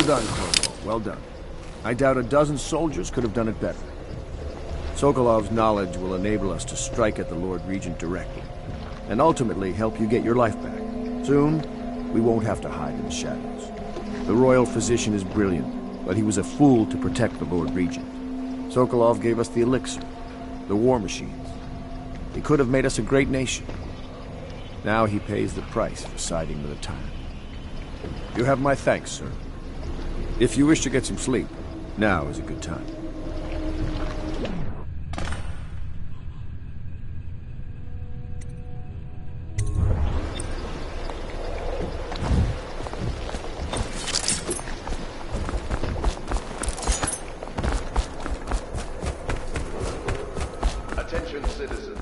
done, Corvo. Well done. I doubt a dozen soldiers could have done it better. Sokolov's knowledge will enable us to strike at the Lord Regent directly, and ultimately help you get your life back. Soon, we won't have to hide in the shadows. The royal physician is brilliant, but he was a fool to protect the Lord Regent. Sokolov gave us the elixir, the war machines. He could have made us a great nation. Now he pays the price for siding with the tyrant. You have my thanks, sir. If you wish to get some sleep, now is a good time. Attention, citizens.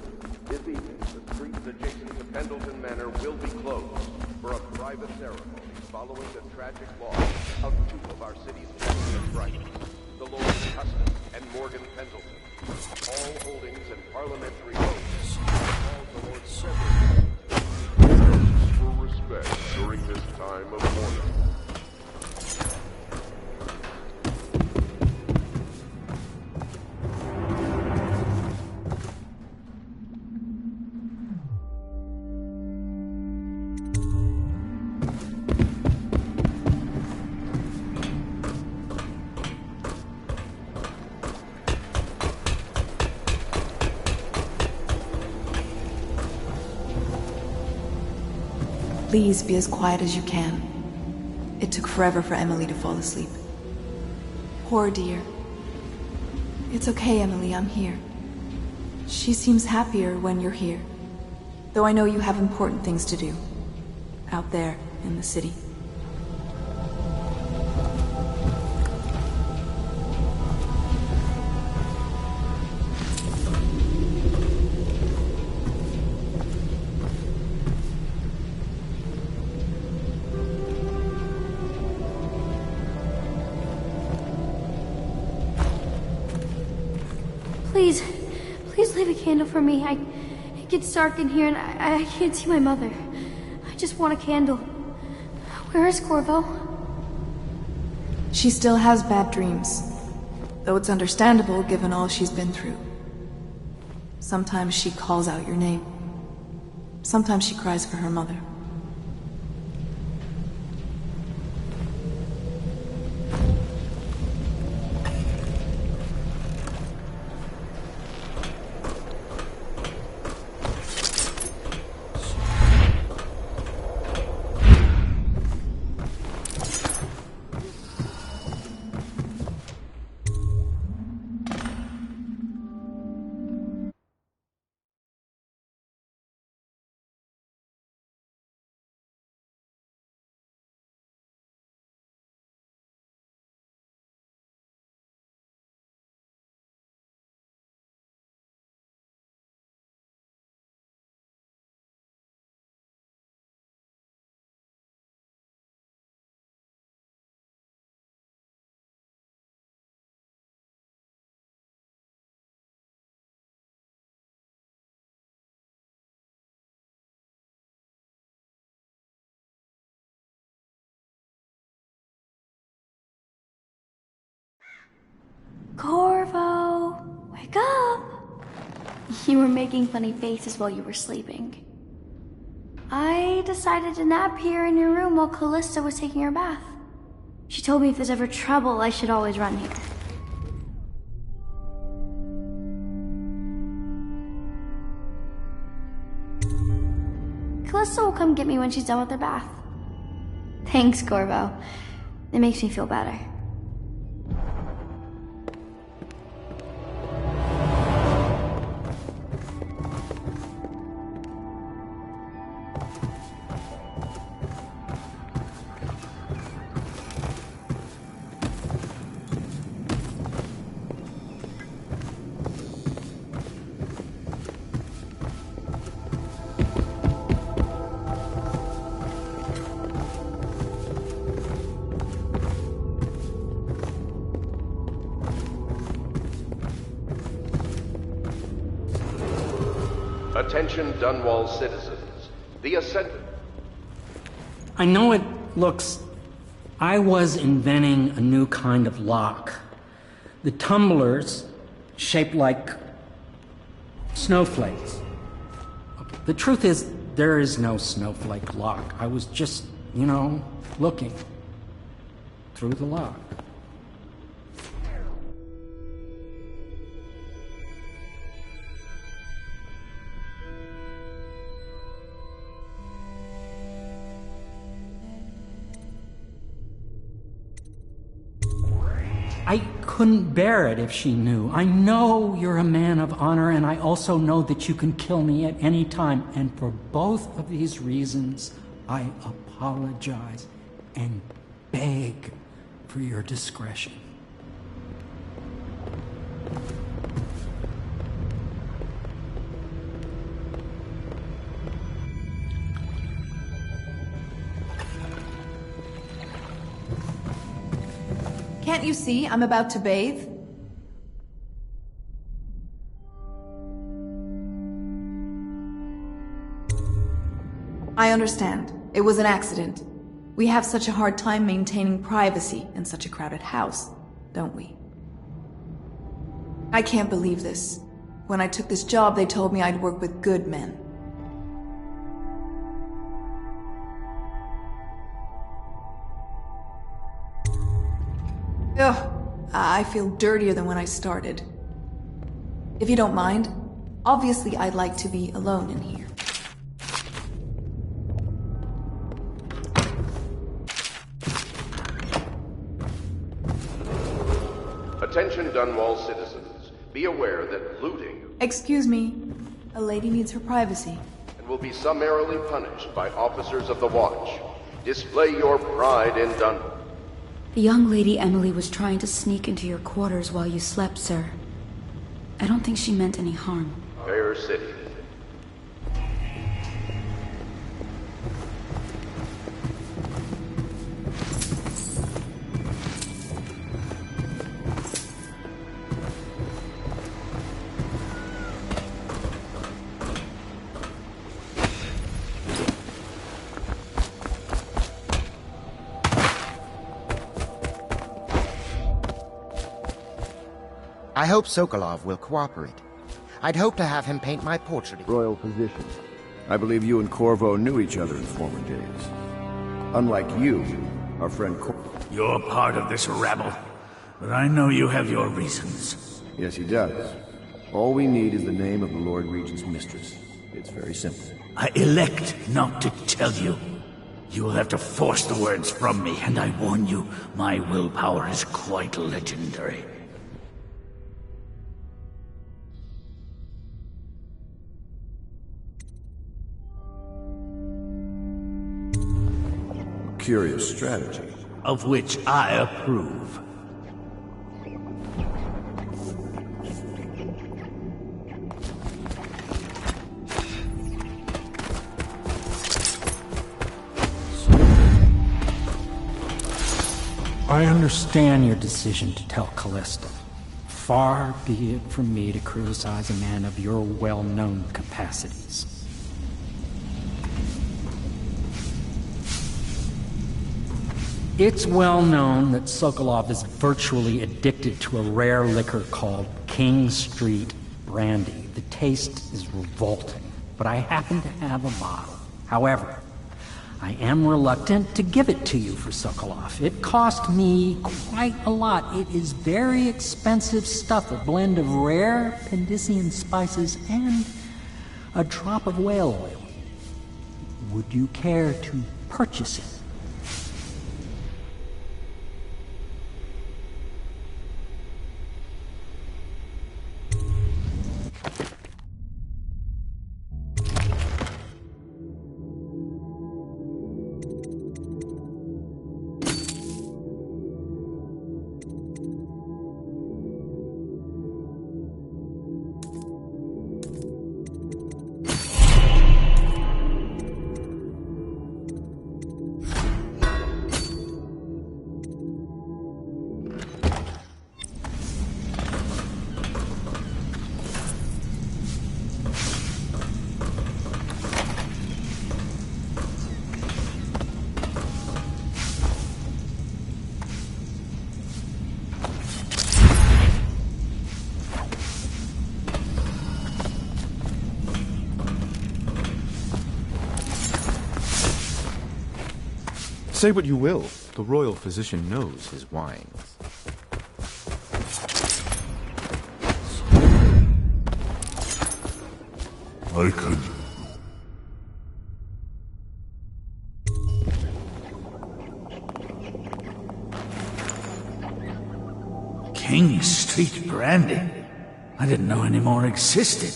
This evening, the streets adjacent to Pendleton Manor will be closed for a private ceremony following the tragic loss of two of our city's champion writers, the Lord Custom and Morgan Pendleton. All holdings and parliamentary votes call the Lord Severin for respect during this time of mourning. Please be as quiet as you can. It took forever for Emily to fall asleep. Poor dear. It's okay, Emily, I'm here. She seems happier when you're here. Though I know you have important things to do. Out there, in the city. Please leave a candle for me. It gets dark in here and I can't see my mother. I just want a candle. Where is Corvo? She still has bad dreams, though it's understandable given all she's been through. Sometimes she calls out your name. Sometimes she cries for her mother. Corvo, wake up! You were making funny faces while you were sleeping. I decided to nap here in your room while Callista was taking her bath. She told me if there's ever trouble, I should always run here. Callista will come get me when she's done with her bath. Thanks, Corvo. It makes me feel better. Attention Dunwall citizens. The Ascendant. I know it looks I was inventing a new kind of lock. The tumblers, shaped like snowflakes. The truth is, there is no snowflake lock. I was just, looking through the lock. I couldn't bear it if she knew. I know you're a man of honor, and I also know that you can kill me at any time. And for both of these reasons, I apologize and beg for your discretion. Can't you see I'm about to bathe? I understand. It was an accident. We have such a hard time maintaining privacy in such a crowded house, don't we? I can't believe this. When I took this job, they told me I'd work with good men. Ugh, I feel dirtier than when I started. If you don't mind, obviously I'd like to be alone in here. Attention Dunwall citizens. Be aware that looting... Excuse me. A lady needs her privacy. ...and will be summarily punished by officers of the Watch. Display your pride in Dunwall. The young lady Emily was trying to sneak into your quarters while you slept, sir. I don't think she meant any harm. Fair City. I hope Sokolov will cooperate. I'd hope to have him paint my portrait. Royal position. I believe you and Corvo knew each other in former days. Unlike you, our friend You're part of this rabble, but I know you have your reasons. Yes, he does. All we need is the name of the Lord Regent's mistress. It's very simple. I elect not to tell you. You will have to force the words from me, and I warn you, my willpower is quite legendary. Curious strategy. Of which I approve. I understand your decision to tell Callista. Far be it from me to criticize a man of your well-known capacities. It's well known that Sokolov is virtually addicted to a rare liquor called King Street Brandy. The taste is revolting, but I happen to have a bottle. However, I am reluctant to give it to you for Sokolov. It cost me quite a lot. It is very expensive stuff, a blend of rare Pendician spices and a drop of whale oil. Would you care to purchase it? Say what you will, the royal physician knows his wines. I could... King Street brandy? I didn't know any more existed.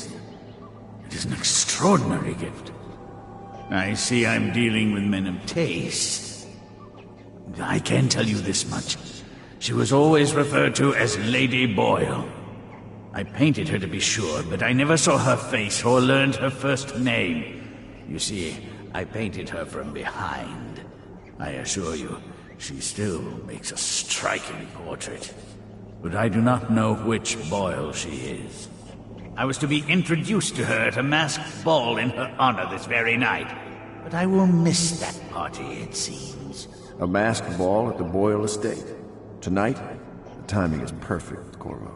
It is an extraordinary gift. I see I'm dealing with men of taste. I can tell you this much. She was always referred to as Lady Boyle. I painted her to be sure, but I never saw her face or learned her first name. You see, I painted her from behind. I assure you, she still makes a striking portrait. But I do not know which Boyle she is. I was to be introduced to her at a masked ball in her honor this very night. But I will miss that party, it seems. A masked ball at the Boyle estate. Tonight? The timing is perfect, Corvo.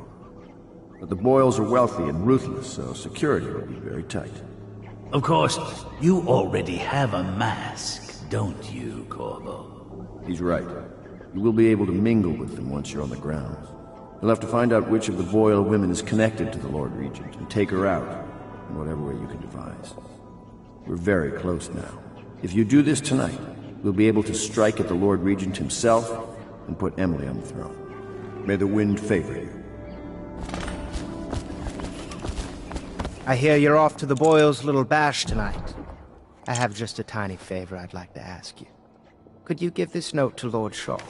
But the Boyles are wealthy and ruthless, so security will be very tight. Of course, you already have a mask, don't you, Corvo? He's right. You will be able to mingle with them once you're on the grounds. You'll have to find out which of the Boyle women is connected to the Lord Regent and take her out in whatever way you can devise. We're very close now. If you do this tonight, we'll be able to strike at the Lord Regent himself and put Emily on the throne. May the wind favor you. I hear you're off to the Boyles' little bash tonight. I have just a tiny favor I'd like to ask you. Could you give this note to Lord Shaw?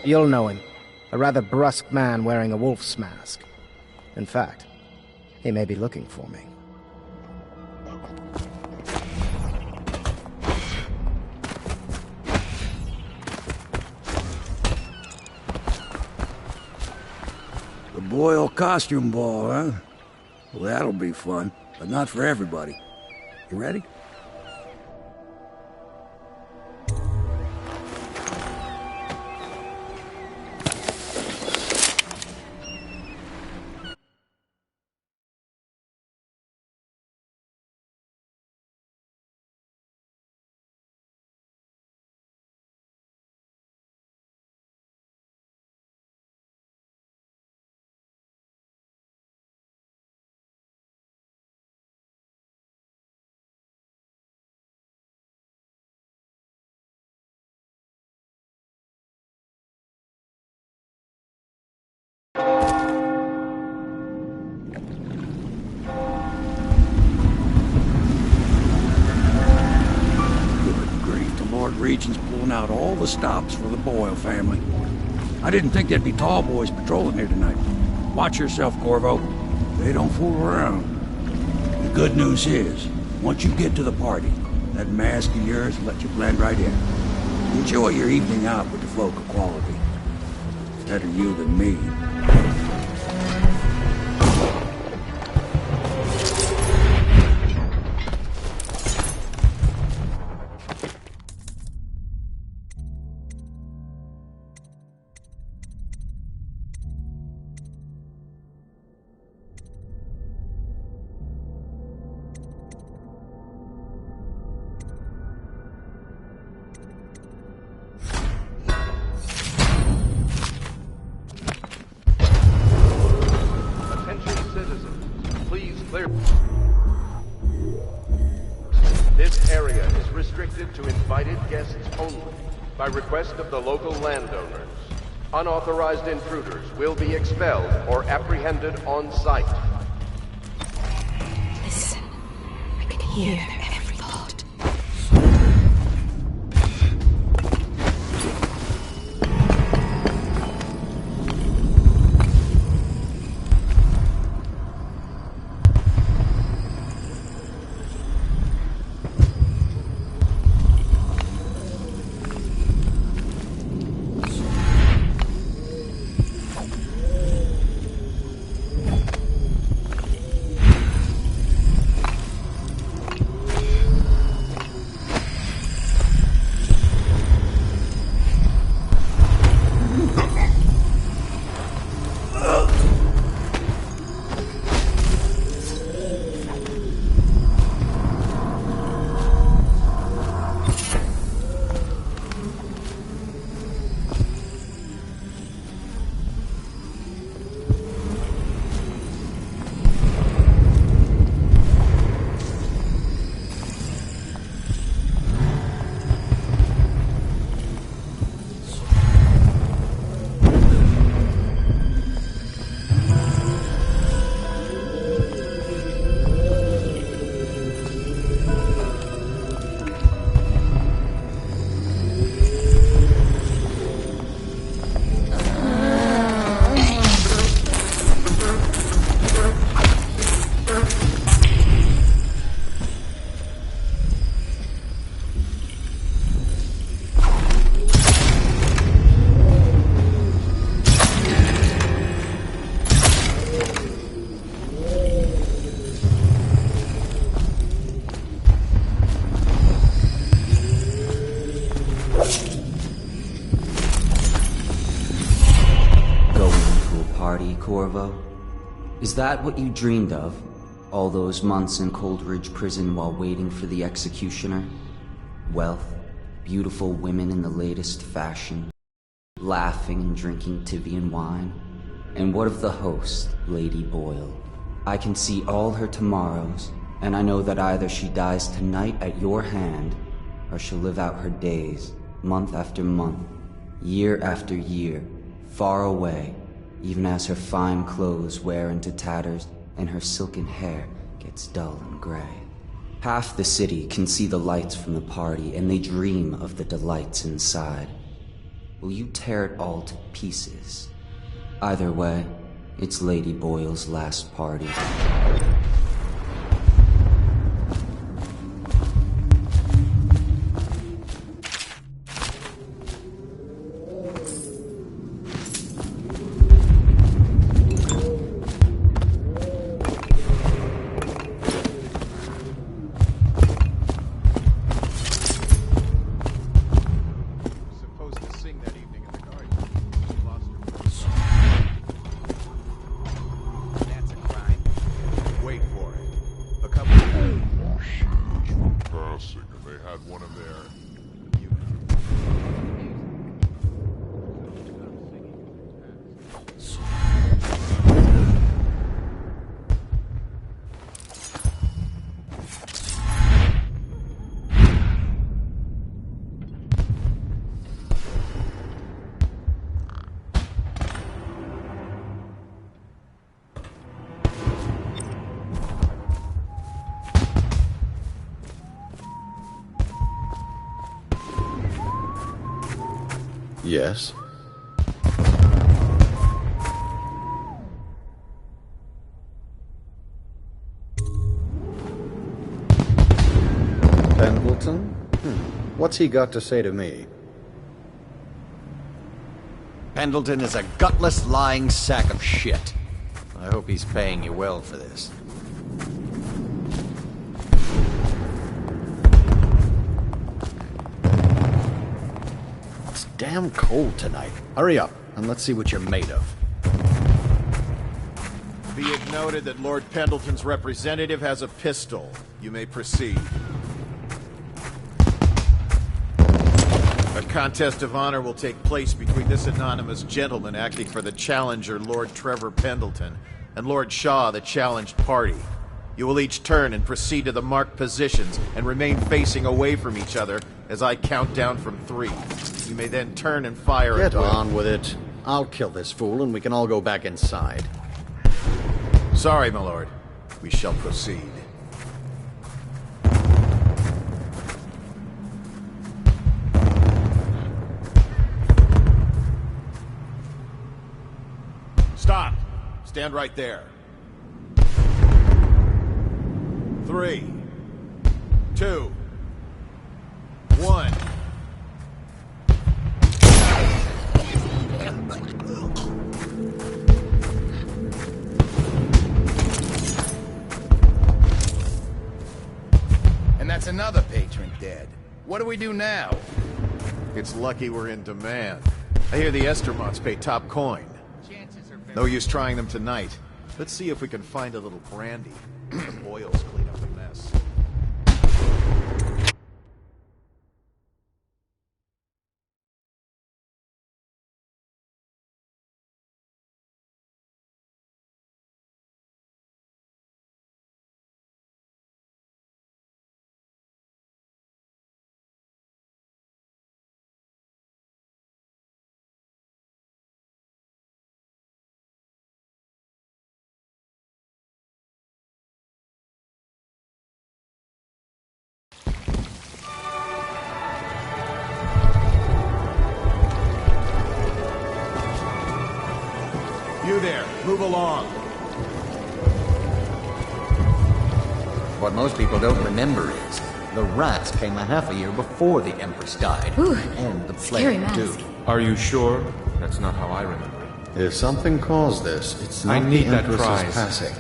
You'll know him. A rather brusque man wearing a wolf's mask. In fact, he may be looking for me. The Boyle costume ball, huh? Well, that'll be fun, but not for everybody. You ready? Regent's pulling out all the stops for the Boyle family. I didn't think there'd be tall boys patrolling here tonight. Watch yourself, Corvo. They don't fool around. The good news is, once you get to the party, that mask of yours will let you blend right in. Enjoy your evening out with the folk of quality. Better you than me. This area is restricted to invited guests only, by request of the local landowners. Unauthorized intruders will be expelled or apprehended on sight. Listen, I can hear their every thought. party, Corvo? Is that what you dreamed of? All those months in Coldridge Prison while waiting for the executioner? Wealth, beautiful women in the latest fashion, laughing and drinking Tivian wine? And what of the host, Lady Boyle? I can see all her tomorrows, and I know that either she dies tonight at your hand, or she'll live out her days, month after month, year after year, far away, even as her fine clothes wear into tatters and her silken hair gets dull and gray. Half the city can see the lights from the party, and they dream of the delights inside. Will you tear it all to pieces? Either way, it's Lady Boyle's last party. Yes? Pendleton? What's he got to say to me? Pendleton is a gutless, lying sack of shit. I hope he's paying you well for this. It's damn cold tonight. Hurry up, and let's see what you're made of. Be it noted that Lord Pendleton's representative has a pistol. You may proceed. A contest of honor will take place between this anonymous gentleman acting for the challenger, Lord Trevor Pendleton, and Lord Shaw, the challenged party. You will each turn and proceed to the marked positions and remain facing away from each other as I count down from 3. You may then turn and fire Get at will. on with it. I'll kill this fool and we can all go back inside. Sorry, my lord. We shall proceed. Stop! Stand right there. 3, 2, 1. And that's another patron dead. What do we do now? It's lucky we're in demand. I hear the Estermonts pay top coin. No use trying them tonight. Let's see if we can find a little brandy. The Boyles clean up the mess. You there, move along. What most people don't remember is the rats came a half a year before the Empress died. Ooh, and the scary plague, too. mask. Are you sure? That's not how I remember it. If something caused this, it's I not need the that Empress's prize. passing.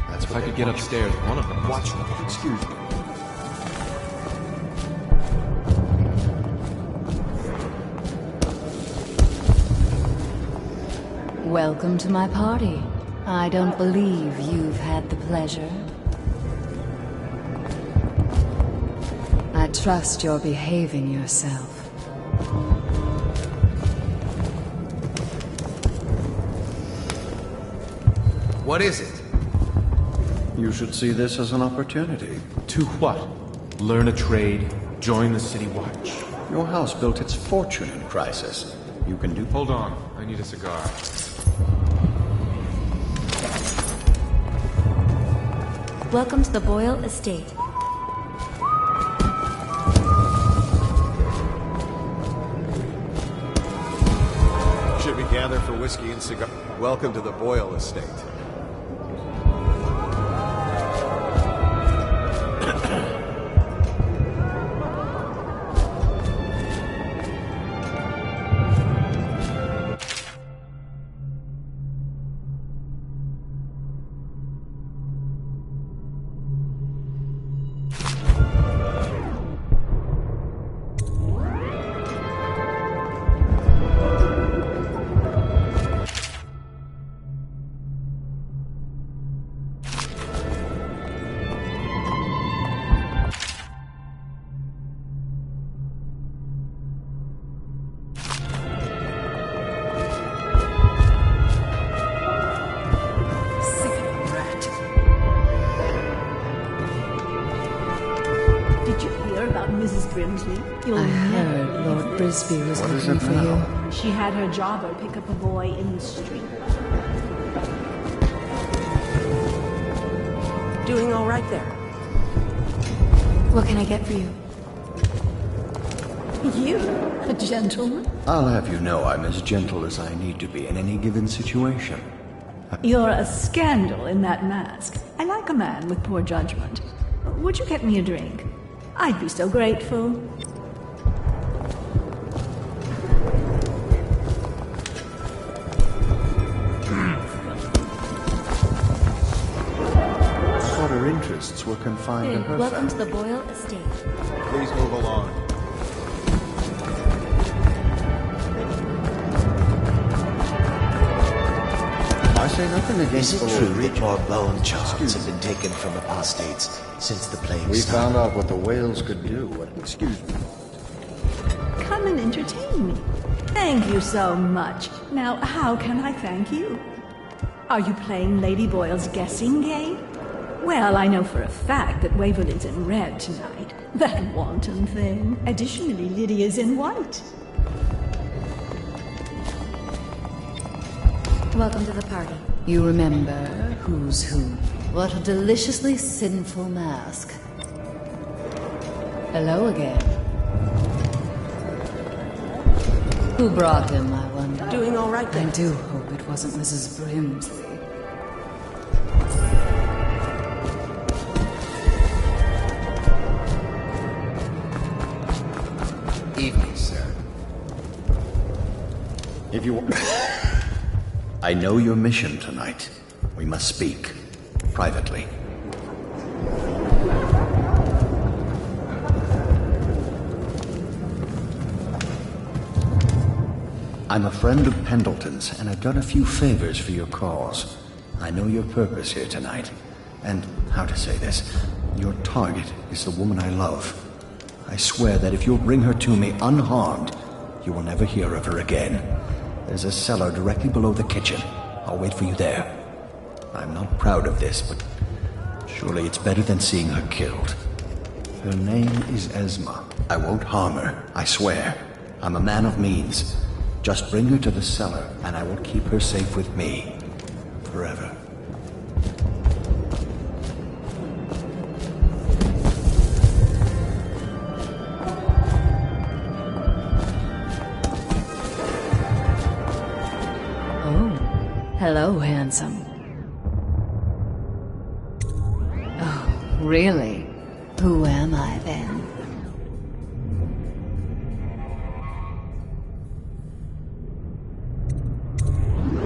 That's If what I they could get want. upstairs, one of them. Watch them. Excuse me. Welcome to my party. I don't believe you've had the pleasure. I trust you're behaving yourself. What is it? You should see this as an opportunity. To what? Learn a trade? Join the City Watch? Your house built its fortune in crisis. You can do... Hold on. I need a cigar. Welcome to the Boyle Estate. Should we gather for whiskey and cigar? Welcome to the Boyle Estate. I heard Lord Brisby was looking for you. She had her jobber pick up a boy in the street. Doing all right there. What can I get for you? You? A gentleman? I'll have you know I'm as gentle as I need to be in any given situation. You're a scandal in that mask. I like a man with poor judgment. Would you get me a drink? I'd be so grateful. Thought her interests were confined to her Welcome family. to the Boyle Estate. Please move along. I say nothing against Is the it true Lord that more bone charms have been taken from apostates since the plague We started? found out what the whales could do. Excuse me. Come and entertain me. Thank you so much. Now, how can I thank you? Are you playing Lady Boyle's guessing game? Well, I know for a fact that Waverly's in red tonight. That wanton thing. Additionally, Lydia's in white. Welcome to the party. You remember who's who. What a deliciously sinful mask. Hello again. Who brought him, I wonder? Doing all right there. I do hope it wasn't Mrs. Brimsley. Evening, sir. If you... I know your mission tonight. We must speak. Privately. I'm a friend of Pendleton's, and I've done a few favors for your cause. I know your purpose here tonight. And, how to say this, your target is the woman I love. I swear that if you'll bring her to me unharmed, you will never hear of her again. There's a cellar directly below the kitchen. I'll wait for you there. I'm not proud of this, but surely it's better than seeing her killed. Her name is Esma. I won't harm her, I swear. I'm a man of means. Just bring her to the cellar, and I will keep her safe with me. Forever. Hello, handsome. Oh, really? Who am I, then?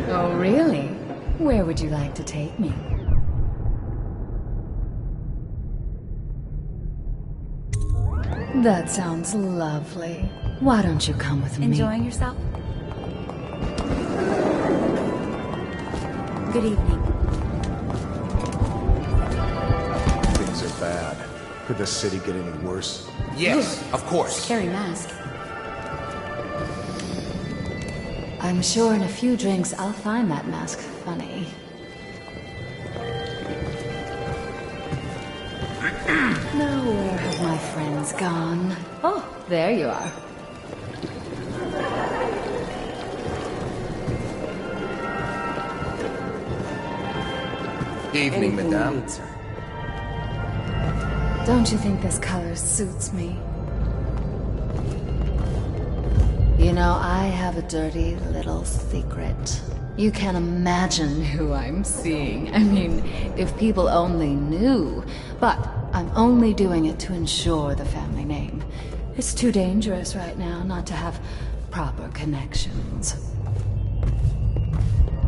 Oh, really? Where would you like to take me? That sounds lovely. Why don't you come with me? Enjoying yourself? Good evening. Things are bad. Could the city get any worse? Yes, of course. Scary mask. I'm sure in a few drinks I'll find that mask funny. Now where have my friends gone? Oh, there you are. Evening, madame. Don't you think this color suits me? You know, I have a dirty little secret. You can't imagine who I'm seeing. I mean, if people only knew. But I'm only doing it to ensure the family name. It's too dangerous right now not to have proper connections.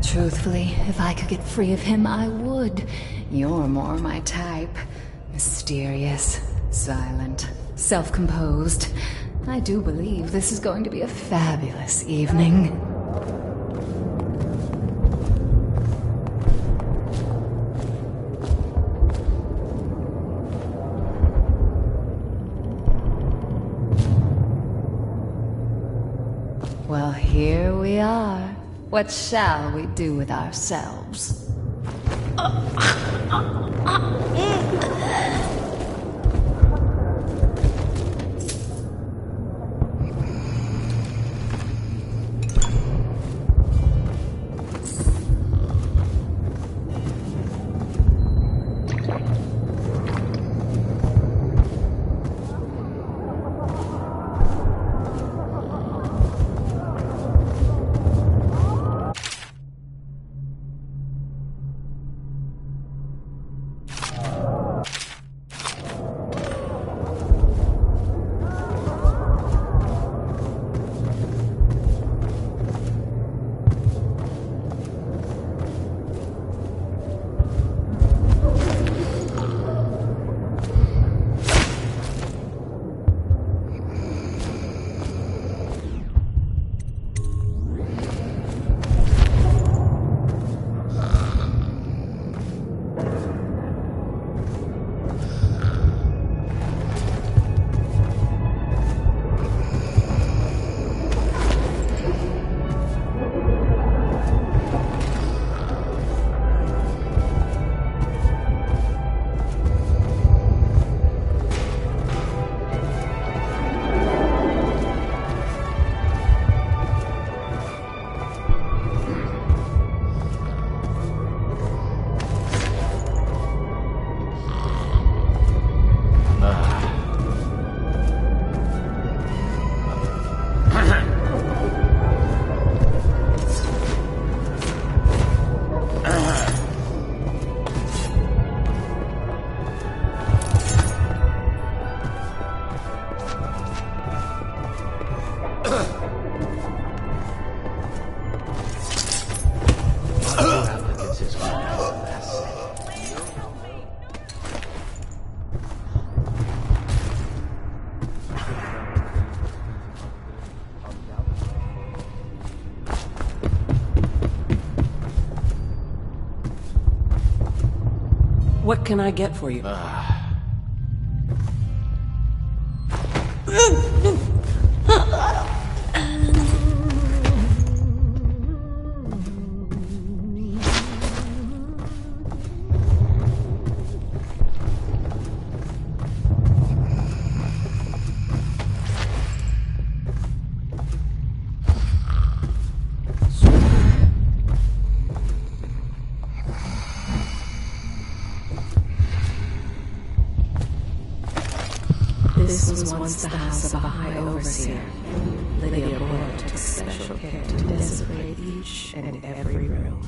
Truthfully, if I could get free of him, I would. You're more my type. Mysterious, silent, self-composed. I do believe this is going to be a fabulous evening. Well, here we are. What shall we do with ourselves? What can I get for you? This was once the house of a high overseer. Lydia Boyle took special care to desecrate each and every room.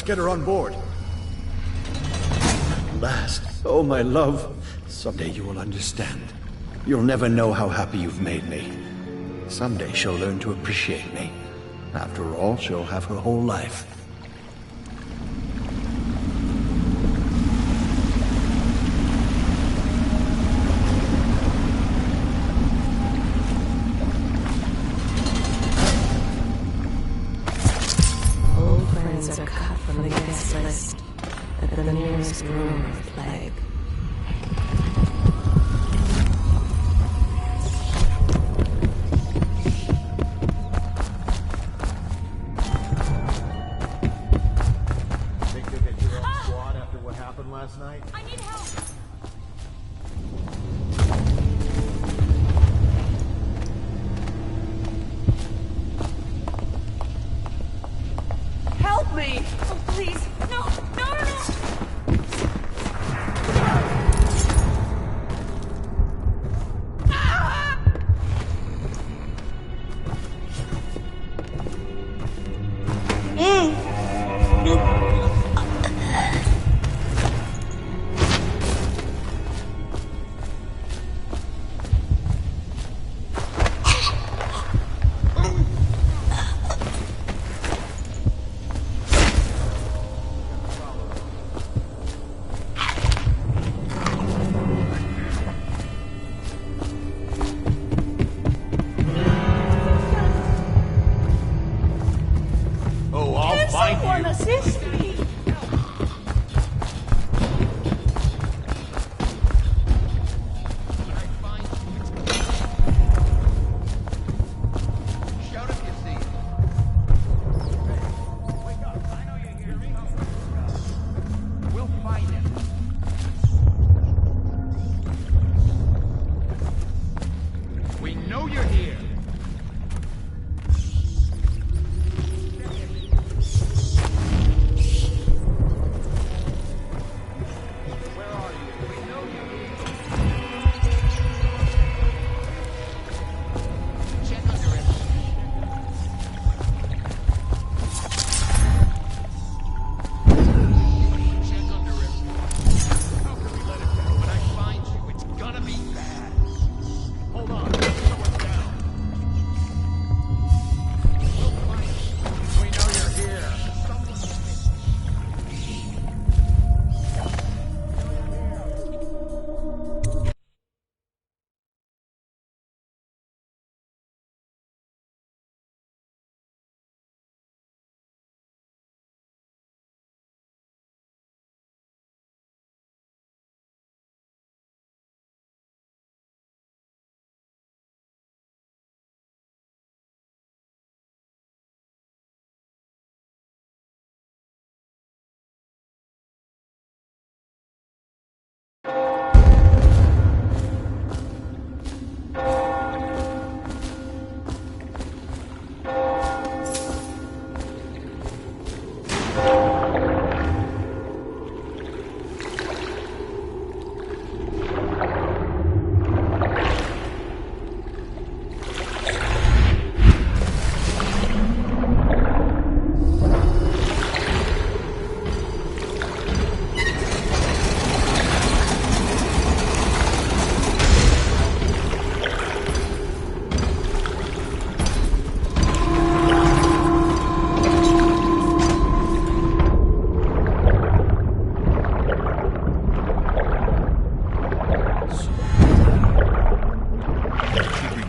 get her on board. At last. Oh, my love. Someday you will understand. You'll never know how happy you've made me. Someday she'll learn to appreciate me. After all, she'll have her whole life. Old friends are cut from the guest list at the nearest room of plague. Think you'll get your own squad after what happened last night? I need help. Help me! Oh, please. No, no, no, no! Oh, I'll find Someone you. assist me! Shout if you see it. Wake up. I know you hear me. We'll find him. We know you're here.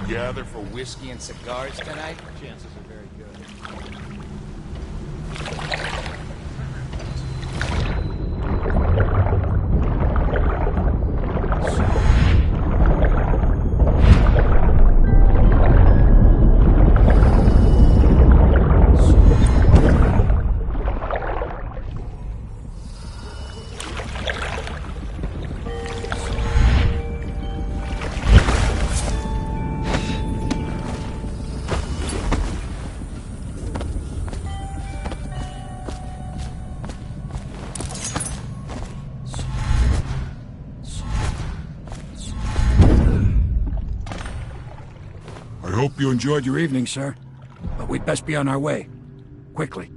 Gather for whiskey and cigars tonight? Chances are very good. I hope you enjoyed your evening, sir. But we'd best be on our way. Quickly.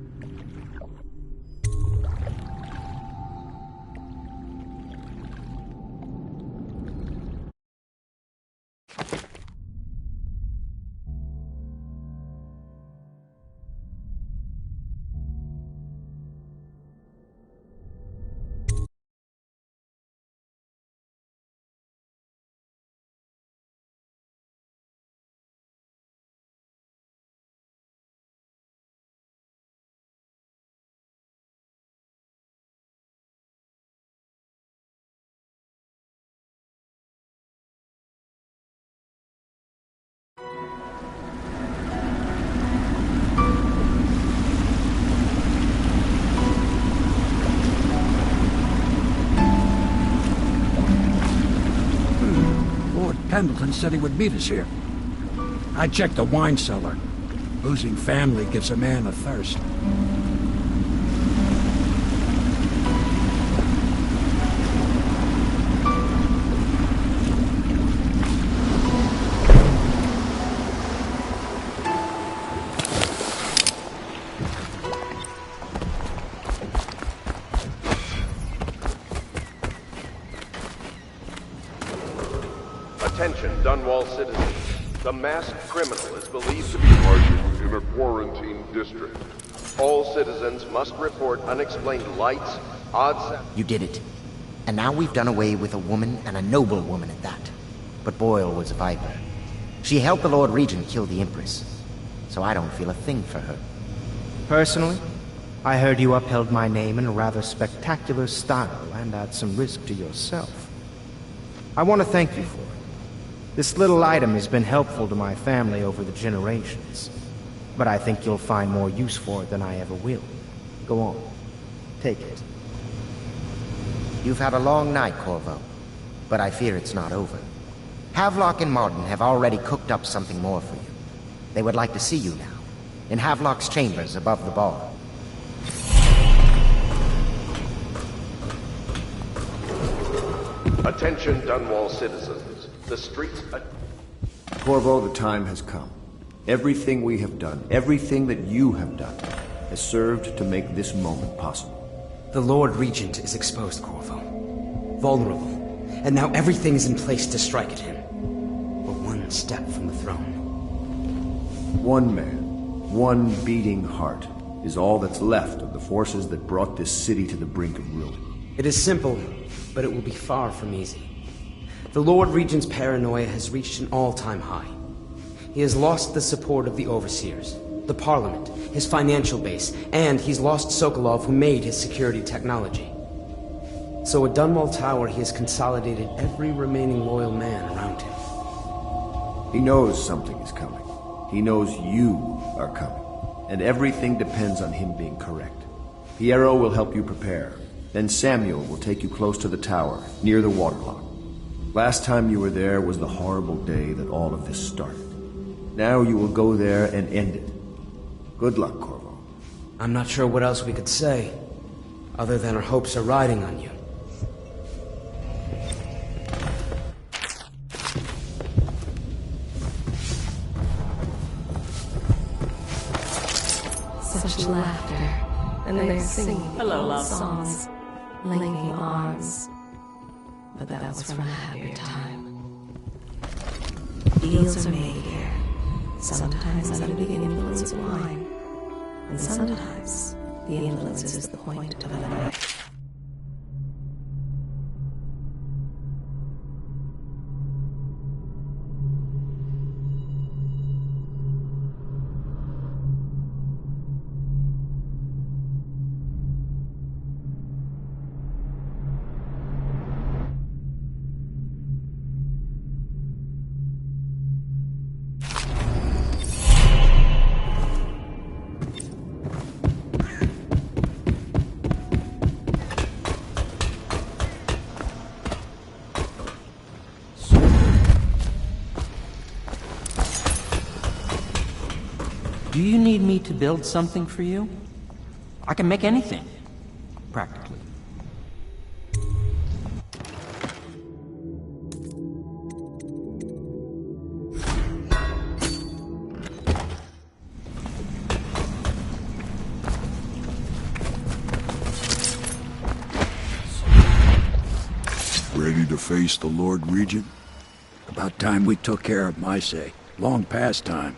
Pendleton said he would meet us here. I checked the wine cellar. Losing family gives a man a thirst. Attention, Dunwall citizens. The masked criminal is believed to be hiding in a quarantine district. All citizens must report unexplained lights, odd sounds... You did it. And now we've done away with a woman, and a noble woman at that. But Boyle was a viper. She helped the Lord Regent kill the Empress. So I don't feel a thing for her. Personally, I heard you upheld my name in a rather spectacular style and at some risk to yourself. I want to thank you for it. This little item has been helpful to my family over the generations, but I think you'll find more use for it than I ever will. Go on. Take it. You've had a long night, Corvo, but I fear it's not over. Havelock and Martin have already cooked up something more for you. They would like to see you now, in Havelock's chambers above the bar. Attention, Dunwall citizens. The streets... Corvo, the time has come. Everything we have done, everything that you have done, has served to make this moment possible. The Lord Regent is exposed, Corvo. Vulnerable. And now everything is in place to strike at him. We're one step from the throne. One man, one beating heart, is all that's left of the forces that brought this city to the brink of ruin. It is simple, but it will be far from easy. The Lord Regent's paranoia has reached an all-time high. He has lost the support of the Overseers, the Parliament, his financial base, and he's lost Sokolov, who made his security technology. So at Dunwall Tower, he has consolidated every remaining loyal man around him. He knows something is coming. He knows you are coming. And everything depends on him being correct. Piero will help you prepare. Then Samuel will take you close to the tower, near the waterlock. Last time you were there was the horrible day that all of this started. Now you will go there and end it. Good luck, Corvo. I'm not sure what else we could say, other than our hopes are riding on you. Such laughter, and they're singing hello love songs, linking arms. But that was from a happier time. Deals are made here, sometimes under the influence of wine, and sometimes the influence is the point of a knife. Do you need me to build something for you? I can make anything, practically. Ready to face the Lord Regent? About time we took care of my say. Long past time.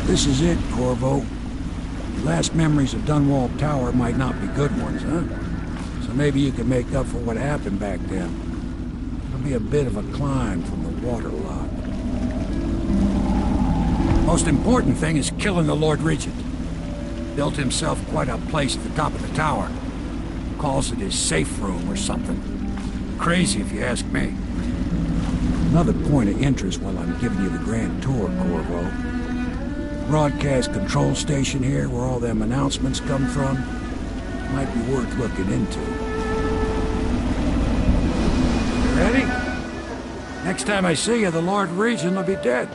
This is it, Corvo. Your last memories of Dunwall Tower might not be good ones, huh? So maybe you can make up for what happened back then. It'll be a bit of a climb from the waterlock. Most important thing is killing the Lord Regent. Built himself quite a place at the top of the tower. Calls it his safe room or something. Crazy if you ask me. Another point of interest while I'm giving you the grand tour, Corvo. Broadcast control station here where all them announcements come from. Might be worth looking into. You ready? Next time I see you, the Lord Regent will be dead.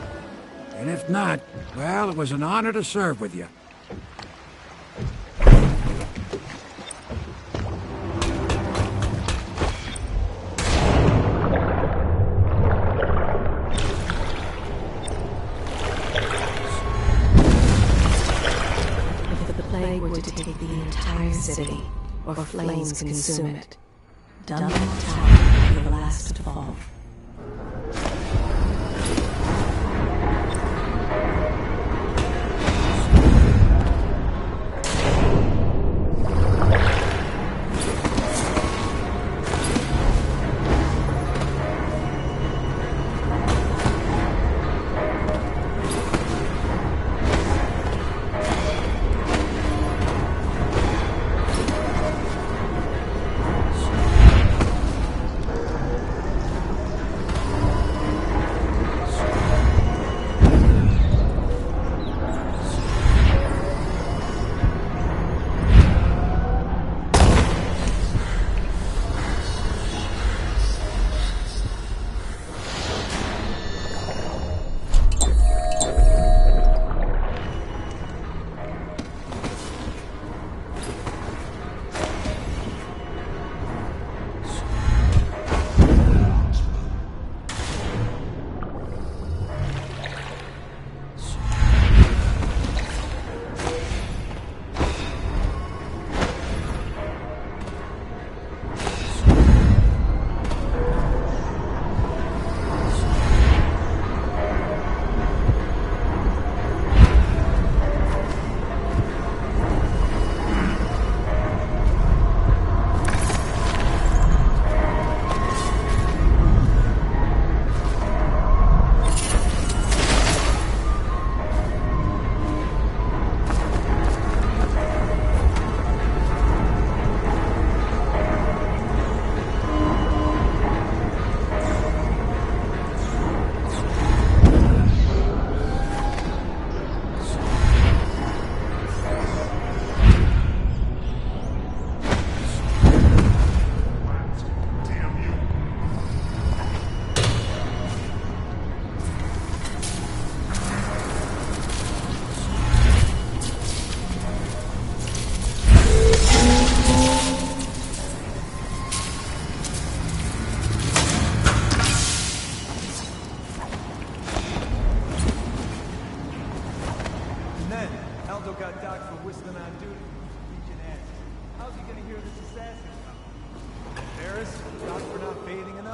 And if not, well, it was an honor to serve with you. If the plague were to take the entire city, or flames consume it, Dunwall Tower would be the last to fall.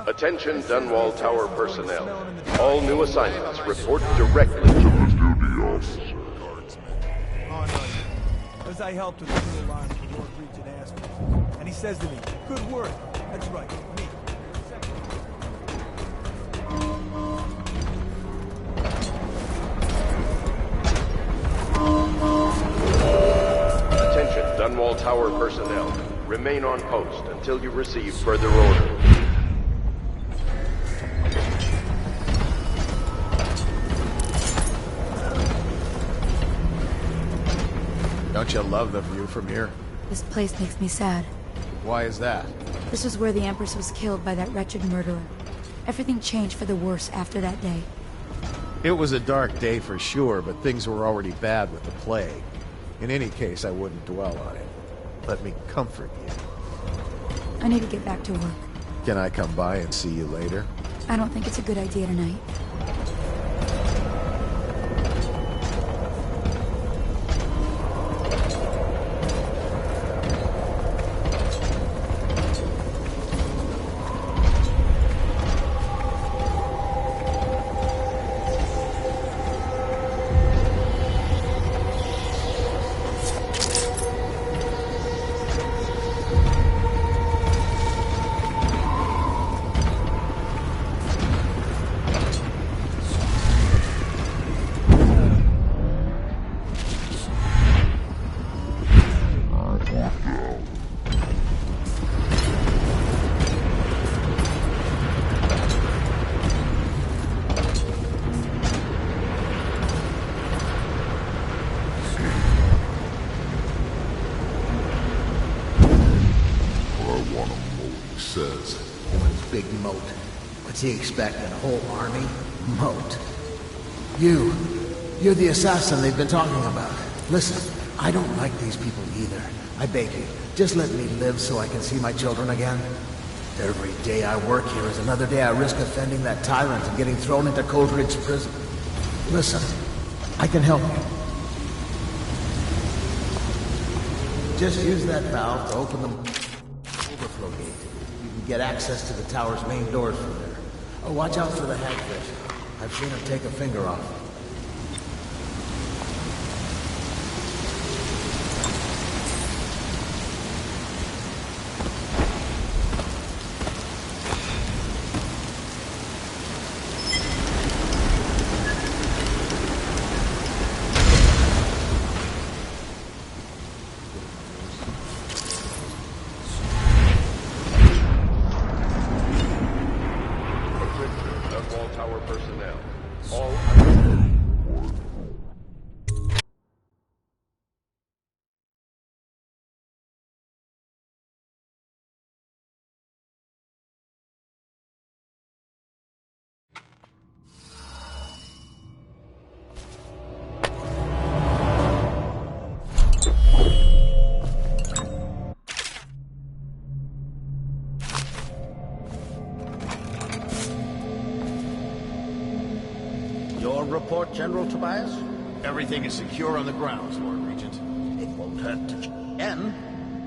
Attention Dunwall Tower personnel. All new assignments report directly to the duty officer. Oh, no. Because I helped with the new alarm the Lord Regent asked for. And he says to me, good work. That's right, me. Attention Dunwall Tower personnel. Remain on post until you receive further orders. Don't you love the view from here? This place makes me sad. Why is that? This was where the Empress was killed by that wretched murderer. Everything changed for the worse after that day. It was a dark day for sure, but things were already bad with the plague. In any case, I wouldn't dwell on it. Let me comfort you. I need to get back to work. Can I come by and see you later? I don't think it's a good idea tonight. says. Big moat. What's he expecting? A whole army? Moat. You're the assassin they've been talking about. Listen, I don't like these people either. I beg you, just let me live so I can see my children again. Every day I work here is another day I risk offending that tyrant and getting thrown into Coldridge prison. Listen, I can help you. Just use that valve to open the overflow gate. You can get access to the tower's main doors from there. Oh, watch out for the hagfish. I've seen him take a finger off. Report, General Tobias? Everything is secure on the grounds, Lord Regent. It won't hurt to check again.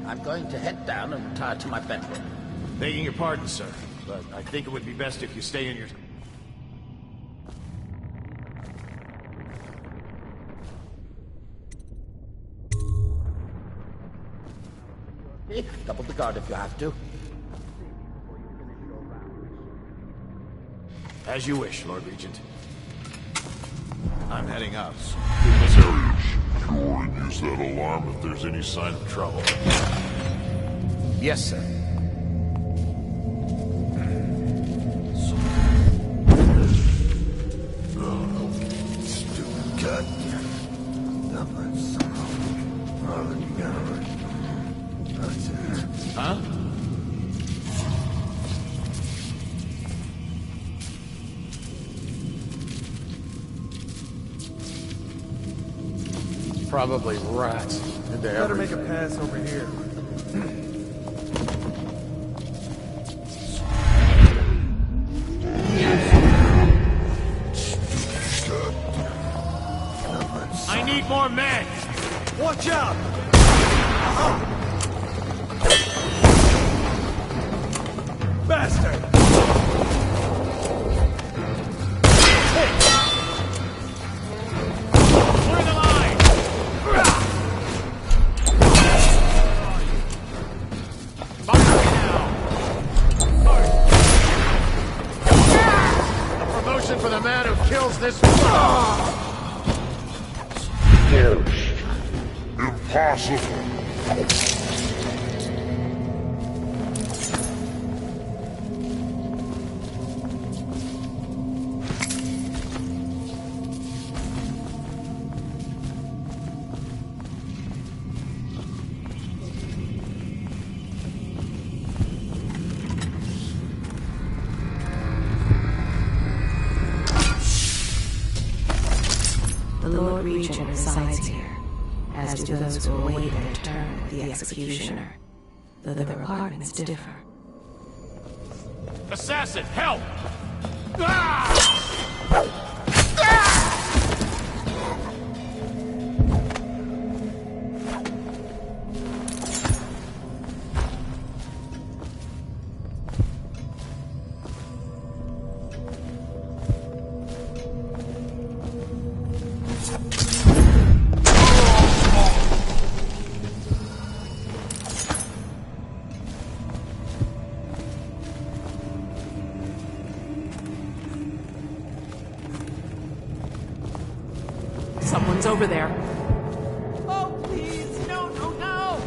I'm going to head down and retire to my bedroom. Begging your pardon, sir, but I think it would be best if you stay in your... Double the guard if you have to. As you wish, Lord Regent. I'm heading out. Sure, use that alarm if there's any sign of trouble. Yes, sir. Stupid cut. Huh? Probably rats. Better make a pass over here. I need more men! Watch out! Bastard! Clear the line! A promotion for the man who kills this... Impossible. The Lord Regent resides here, as do those who await their turn with the executioner, though their apartments differ. Assassin, help! Someone's over there. Oh, please! No, no, no!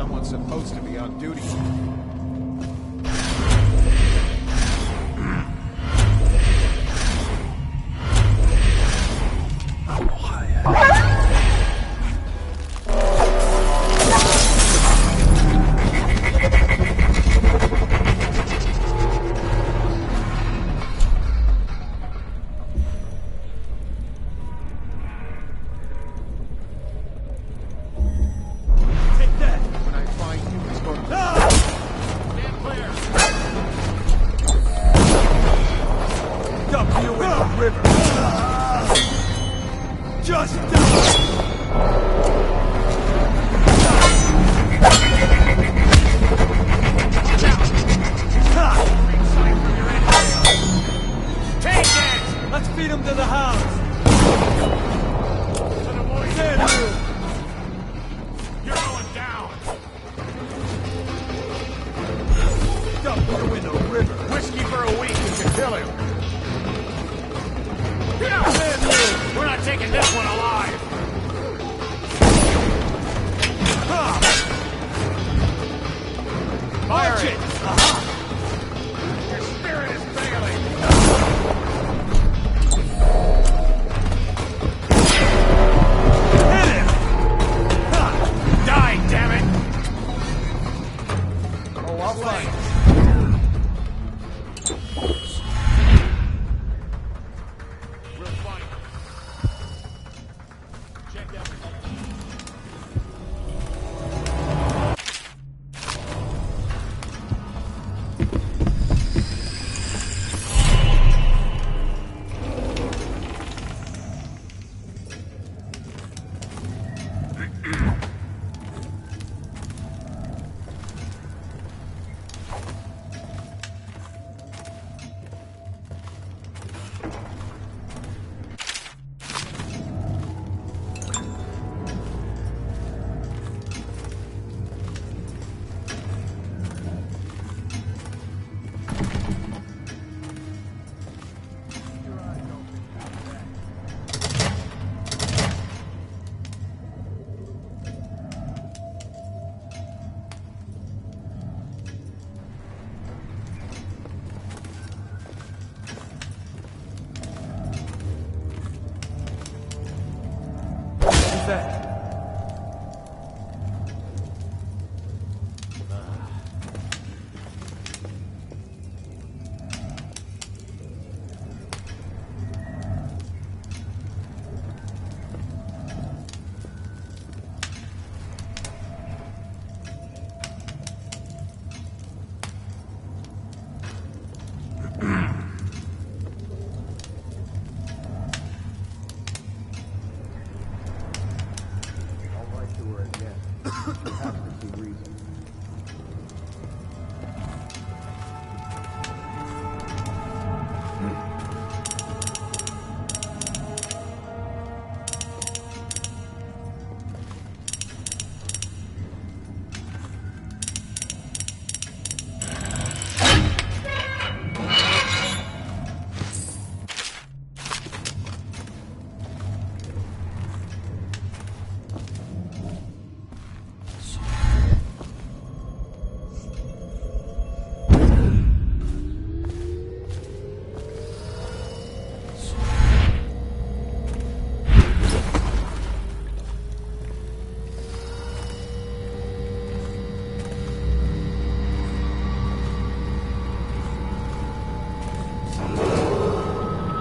Someone's supposed to be on duty.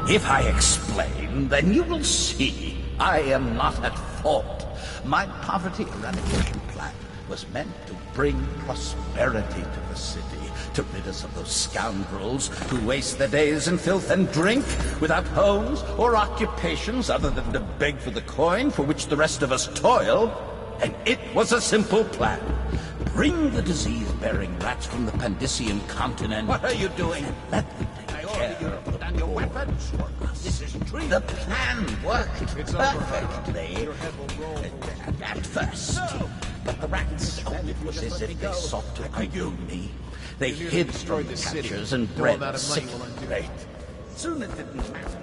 If I explain, then you will see I am not at fault. My poverty eradication plan was meant to bring prosperity to the city, to rid us of those scoundrels who waste their days in filth and drink, without homes or occupations other than to beg for the coin for which the rest of us toil. And it was a simple plan. Bring the disease-bearing rats from the Pandician continent. What are you doing? And let them take care of the poor. Your weapons. This is true. The plan worked perfectly at first. But the rats, it was as if they sought to outdo me. They hid from the catchers and bred sick bait. Soon it didn't matter.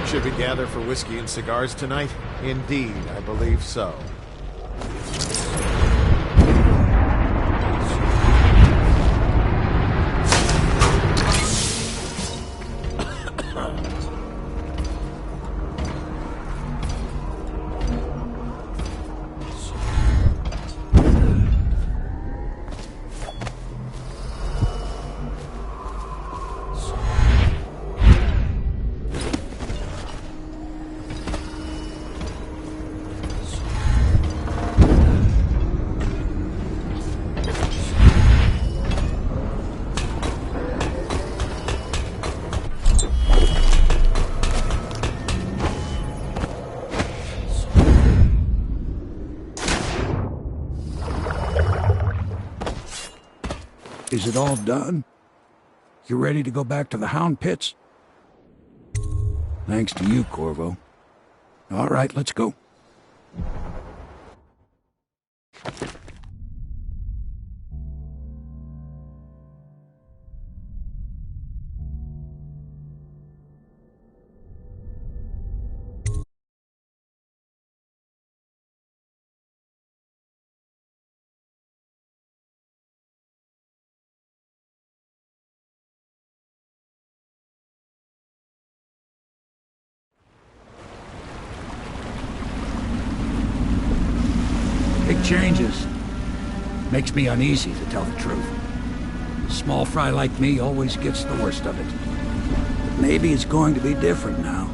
Should we gather for whiskey and cigars tonight? Indeed, I believe so. Is it all done? You ready to go back to the Hound Pits? Thanks to you, Corvo. All right, let's go. Big changes. Makes me uneasy, to tell the truth. A small fry like me always gets the worst of it. But maybe it's going to be different now.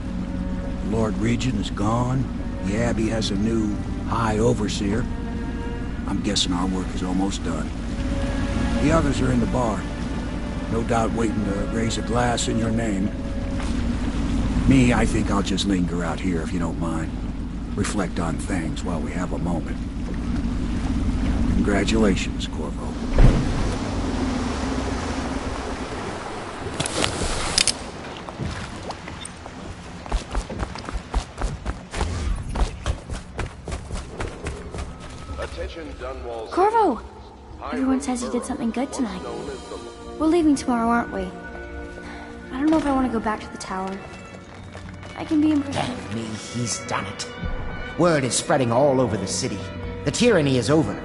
The Lord Regent is gone. The Abbey has a new High Overseer. I'm guessing our work is almost done. The others are in the bar. No doubt waiting to raise a glass in your name. Me, I think I'll just linger out here if you don't mind. Reflect on things while we have a moment. Congratulations, Corvo. Attention, Dunwall. Corvo! Everyone says you did something good tonight. We're leaving tomorrow, aren't we? I don't know if I want to go back to the tower. I can be impressive. Damn me, he's done it. Word is spreading all over the city. The tyranny is over.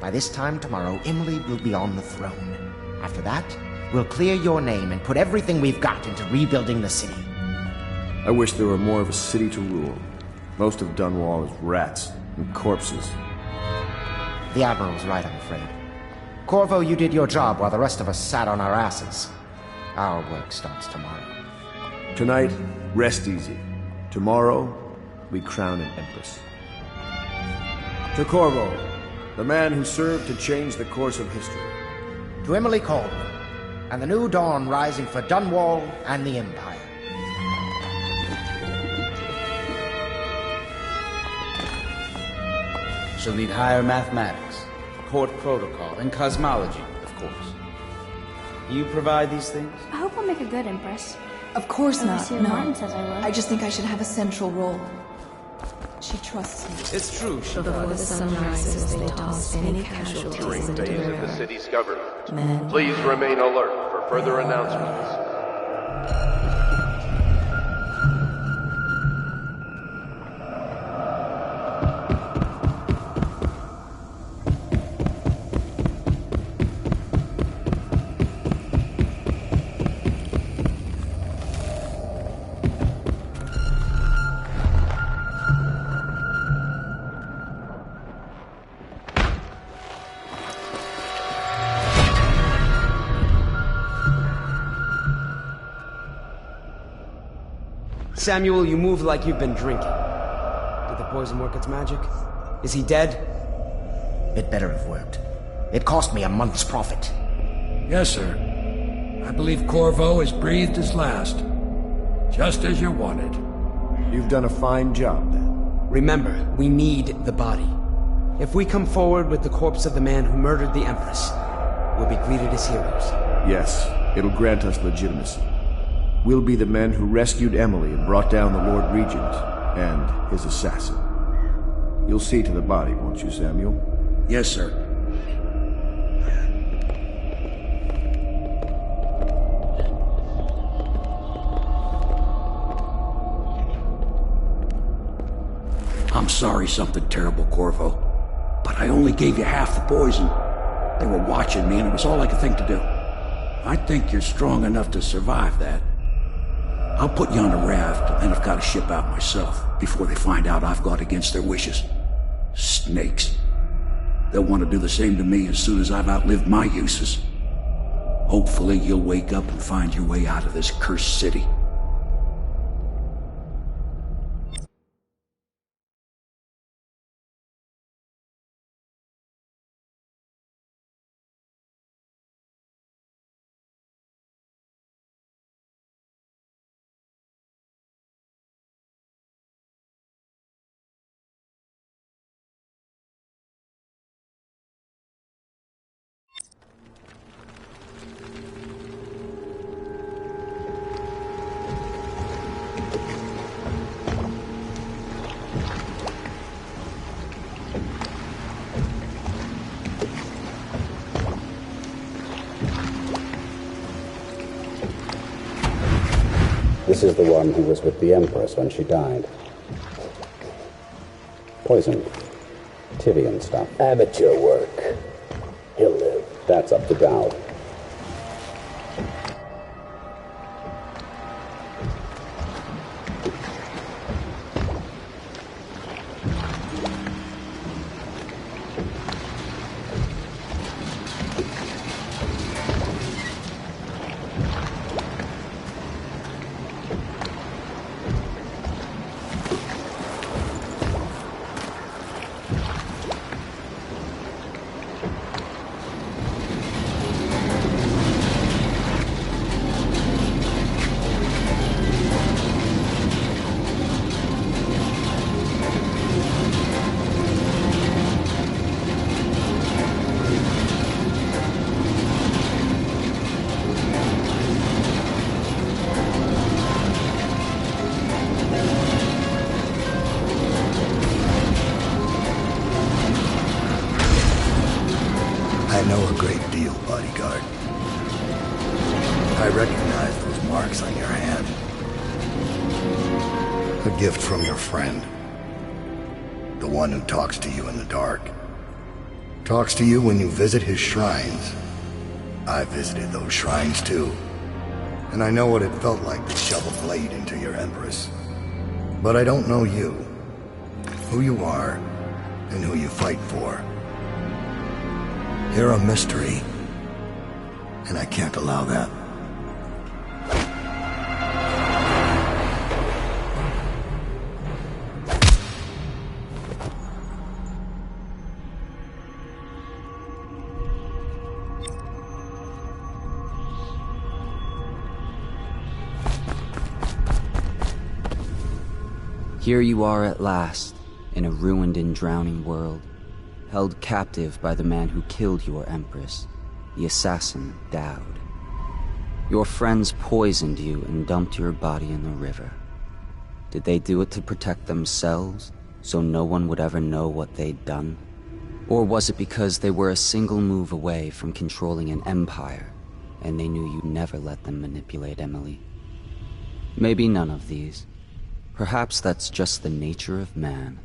By this time tomorrow, Emily will be on the throne. After that, we'll clear your name and put everything we've got into rebuilding the city. I wish there were more of a city to rule. Most of Dunwall is rats and corpses. The Admiral's right, I'm afraid. Corvo, you did your job while the rest of us sat on our asses. Our work starts tomorrow. Tonight, rest easy. Tomorrow, we crown an empress. To Corvo, the man who served to change the course of history. To Emily Caldwell, and the new dawn rising for Dunwall and the Empire. She'll need higher mathematics, court protocol, and cosmology, of course. You provide these things? I hope I'll make a good empress. Of course not, Overseer no. Martin says I will. I just think I should have a central role. She trusts me. It's true, she Before the sun rises, they toss any casualties During into the phase of the river. city's government. Men. Please remain alert for further announcements. Samuel, you move like you've been drinking. Did the poison work its magic? Is he dead? It better have worked. It cost me a month's profit. Yes, sir. I believe Corvo has breathed his last. Just as you wanted. You've done a fine job, then. Remember, we need the body. If we come forward with the corpse of the man who murdered the Empress, we'll be greeted as heroes. Yes, it'll grant us legitimacy. We'll be the men who rescued Emily and brought down the Lord Regent and his assassin. You'll see to the body, won't you, Samuel? Yes, sir. I'm sorry something terrible, Corvo. But I only gave you half the poison. They were watching me and it was all I could think to do. I think you're strong enough to survive that. I'll put you on a raft, and then I've got to ship out myself before they find out I've gone against their wishes. Snakes. They'll want to do the same to me as soon as I've outlived my uses. Hopefully you'll wake up and find your way out of this cursed city. This is the one who was with the Empress when she died. Poison. Tivian stuff. Amateur work. He'll live. That's up to Dowd. I know a great deal, bodyguard. I recognize those marks on your hand. A gift from your friend. The one who talks to you in the dark. Talks to you when you visit his shrines. I visited those shrines too. And I know what it felt like to shove a blade into your Empress. But I don't know you. Who you are, and who you fight for. You're a mystery, and I can't allow that. Here you are at last, in a ruined and drowning world. Held captive by the man who killed your Empress, the assassin Dowd. Your friends poisoned you and dumped your body in the river. Did they do it to protect themselves, so no one would ever know what they'd done? Or was it because they were a single move away from controlling an empire, and they knew you'd never let them manipulate Emily? Maybe none of these. Perhaps that's just the nature of man.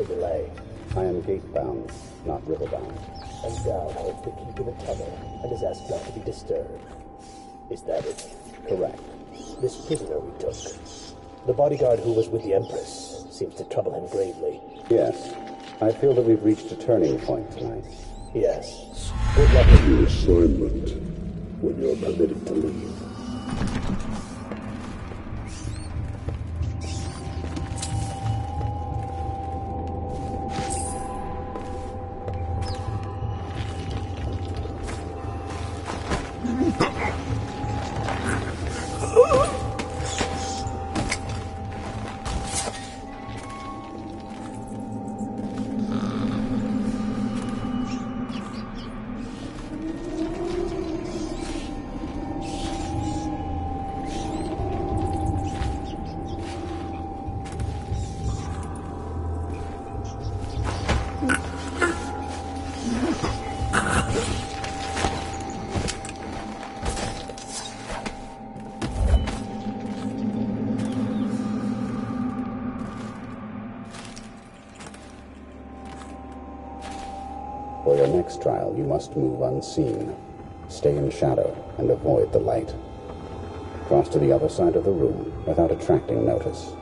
delay. I am gate-bound, not river-bound. And Gal holds the key to the tunnel and has asked not to be disturbed. Is that it? Correct. This prisoner we took, the bodyguard who was with the Empress, seems to trouble him gravely. Yes. I feel that we've reached a turning point tonight. Yes. Good luck with your assignment when you're permitted to leave. For your next trial, you must move unseen. Stay in shadow and avoid the light. Cross to the other side of the room without attracting notice.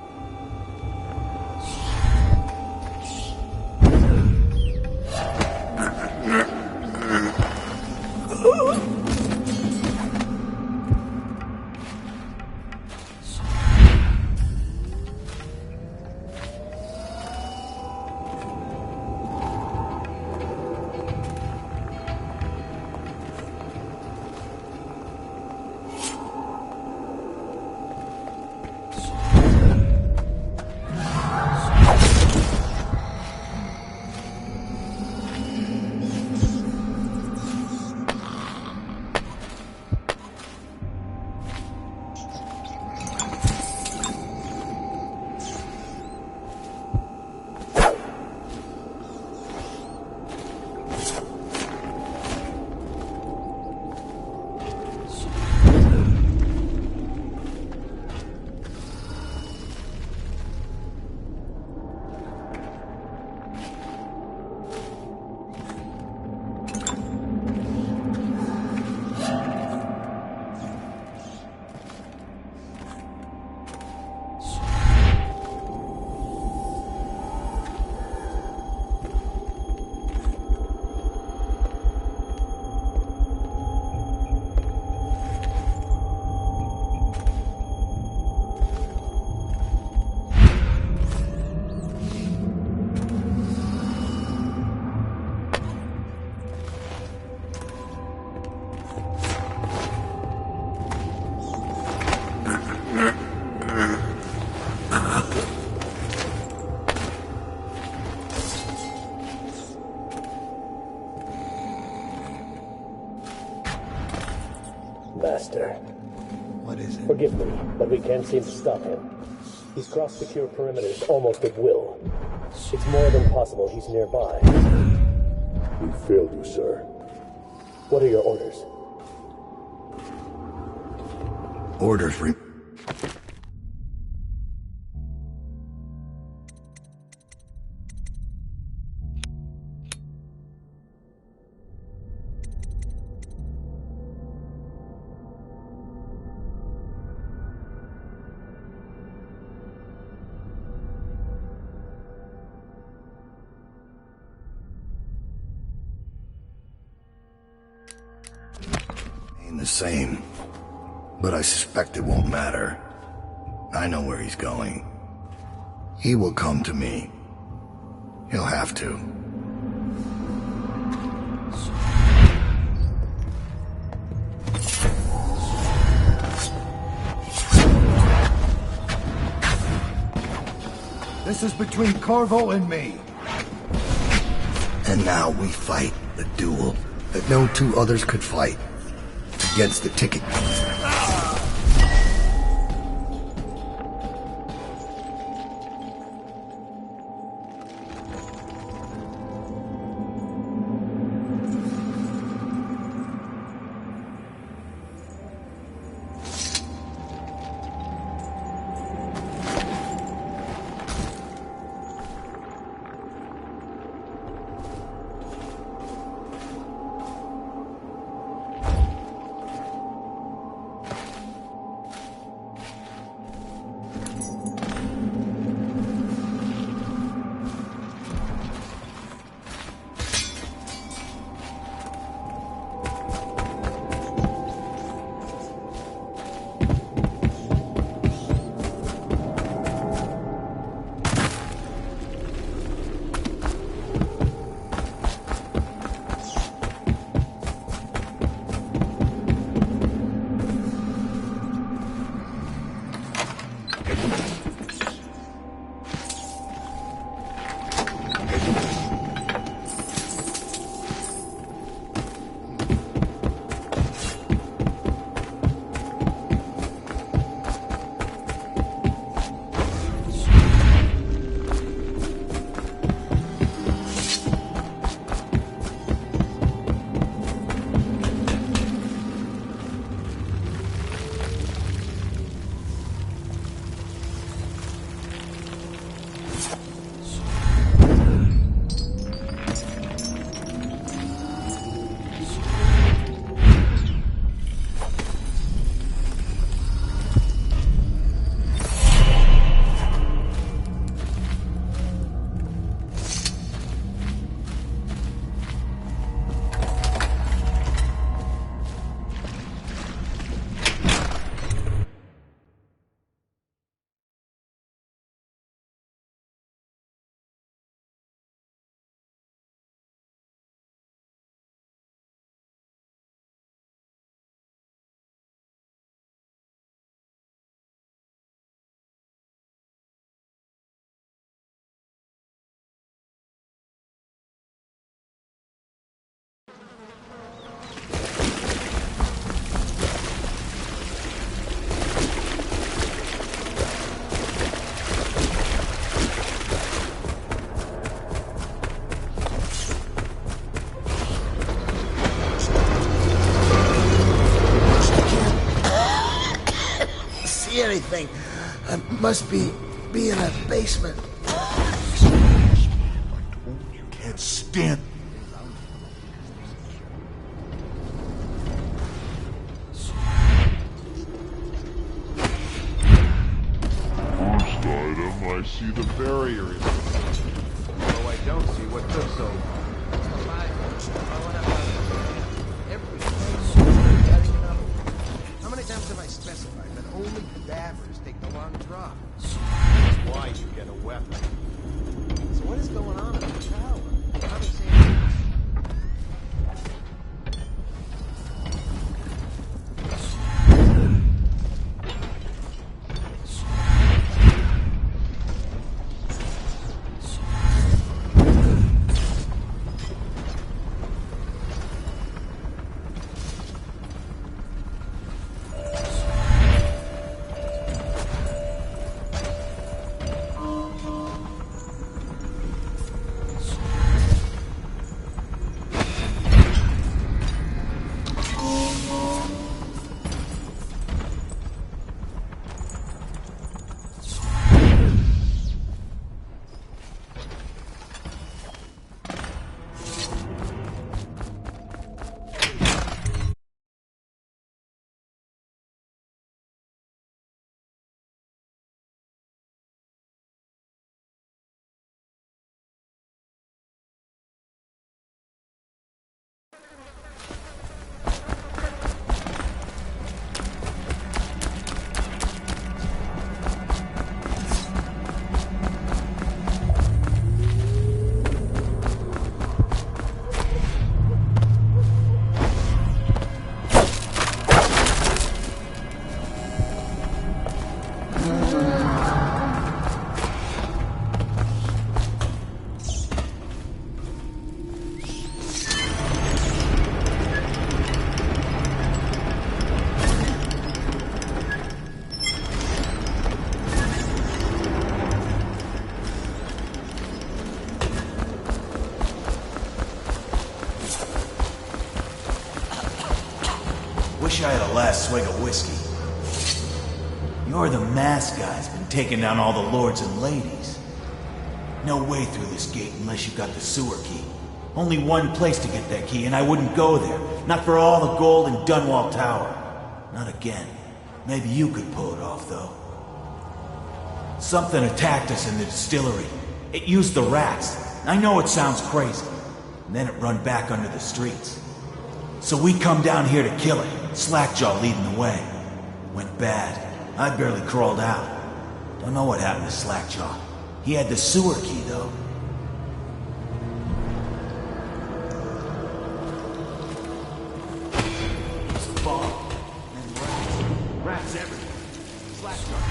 Master. What is it? Forgive me, but we can't seem to stop him. He's crossed secure perimeters almost at will. It's more than possible he's nearby. We failed you, sir. What are your orders? Orders the same, but I suspect it won't matter. I know where he's going. He will come to me. He'll have to. This is between Corvo and me. And now we fight the duel that no two others could fight. Against the ticket. everything. I must be in a basement. You can't stand. First item, I see the barrier is. Though I don't see what took so long. How many times have I specified that only cadavers take the long drop? That's why you get a weapon. So what is going on in the tower? How they saying? Wish I had a last swig of whiskey. You're the masked guy's been taking down all the lords and ladies. No way through this gate unless you got the sewer key. Only one place to get that key, and I wouldn't go there. Not for all the gold in Dunwall Tower. Not again. Maybe you could pull it off, though. Something attacked us in the distillery. It used the rats. I know it sounds crazy. And then it run back under the streets. So we come down here to kill it. Slackjaw leading the way. Went bad. I barely crawled out. Don't know what happened to Slackjaw. He had the sewer key, though. It's a bomb. And rats. Rats everywhere. Slackjaw.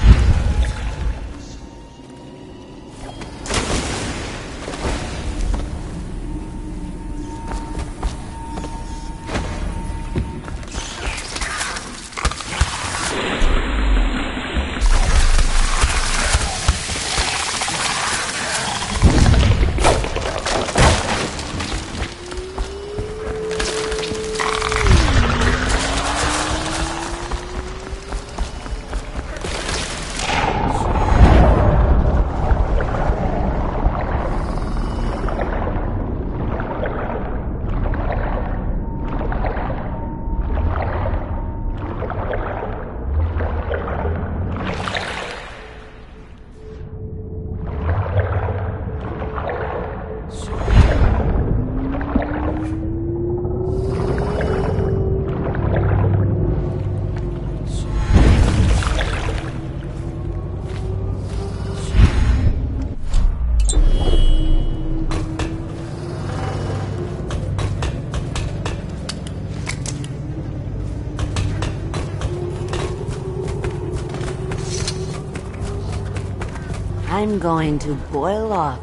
I'm going to boil off.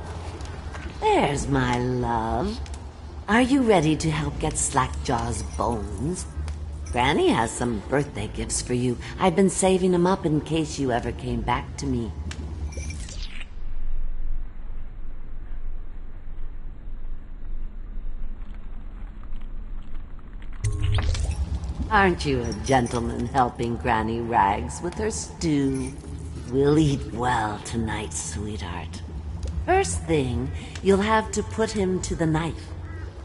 There's my love. Are you ready to help get Slackjaw's bones? Granny has some birthday gifts for you. I've been saving them up in case you ever came back to me. Aren't you a gentleman helping Granny Rags with her stew? We'll eat well tonight, sweetheart. First thing, you'll have to put him to the knife.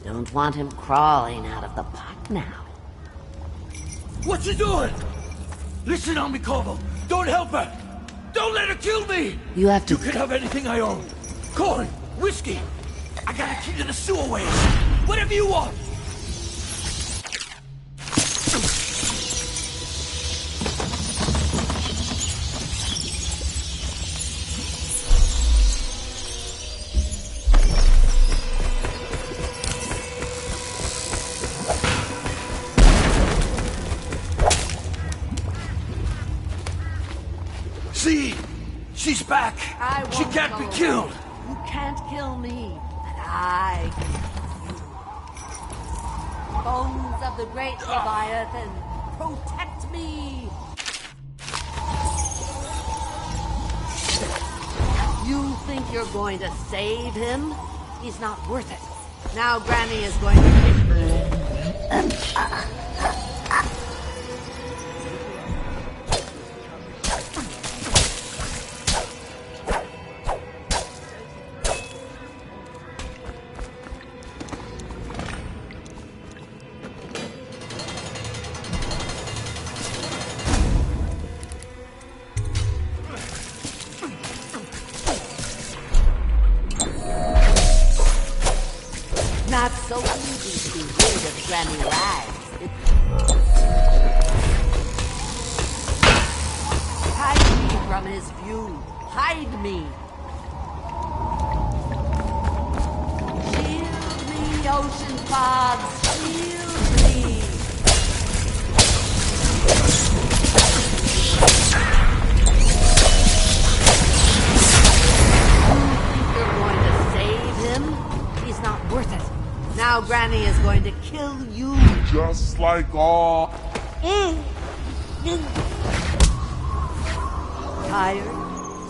Don't want him crawling out of the pot now. What you doing? Listen on me, Corvo. Don't help her. Don't let her kill me. You have to... You can have anything I own. Corn, whiskey. I got a key to the sewerways. Whatever you want. See? She's back. She can't be killed. You can't kill me, and I can kill you. Bones of the great Leviathan, protect me. You think you're going to save him? He's not worth it. Now Granny is going to... Not so easy to be rid of Granny Rags. Hide me from his view. Hide me. Shield me, ocean fogs. Shield me. You think you're going to save him? He's not worth it. Now Granny is going to kill you. Just like all... Tired?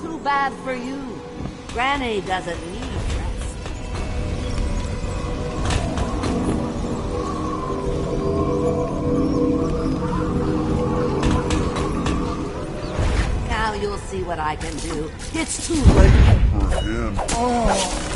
Too bad for you. Granny doesn't need rest. Now you'll see what I can do. It's too late. For him. Oh.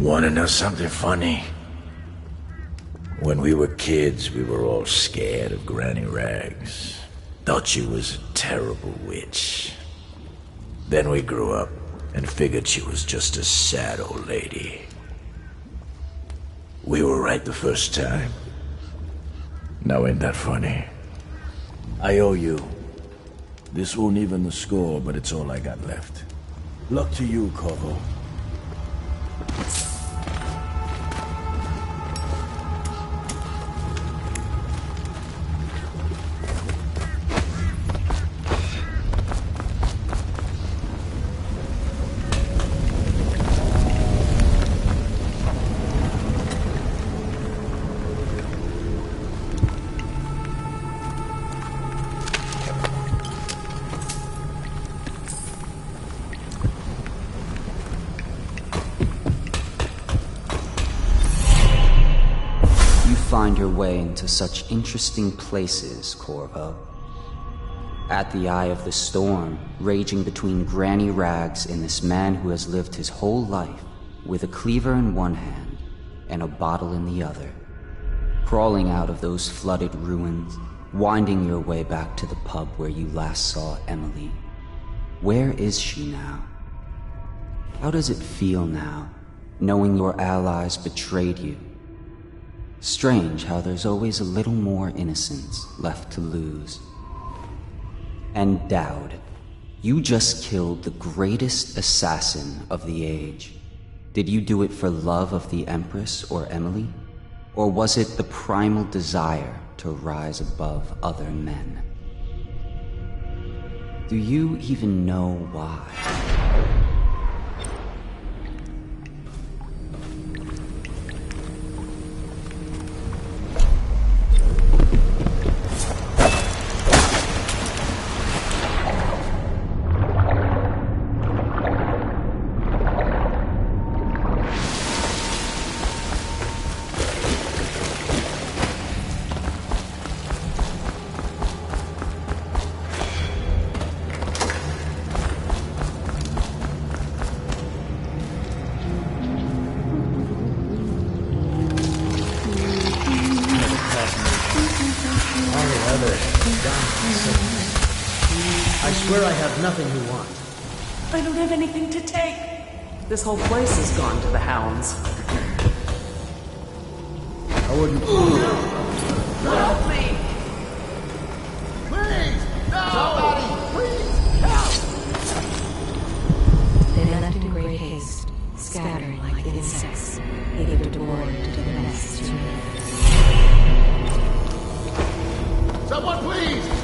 Wanna know something funny? When we were kids, we were all scared of Granny Rags. Thought she was a terrible witch. Then we grew up and figured she was just a sad old lady. We were right the first time. Now ain't that funny? I owe you. This won't even the score, but it's all I got left. Luck to you, Corvo. Find your way into such interesting places, Corvo. At the eye of the storm, raging between Granny Rags and this man who has lived his whole life with a cleaver in one hand and a bottle in the other. Crawling out of those flooded ruins, winding your way back to the pub where you last saw Emily. Where is she now? How does it feel now, knowing your allies betrayed you? Strange how there's always a little more innocence left to lose. And Dowd, you just killed the greatest assassin of the age. Did you do it for love of the Empress or Emily? Or was it the primal desire to rise above other men. Do you even know why? I swear I have nothing you want. I don't have anything to take. This whole place has gone to the hounds. I wouldn't... Help me! Please! Somebody! Please! They left in great haste, scattering like insects, eager to bore into the nests to live. Someone please!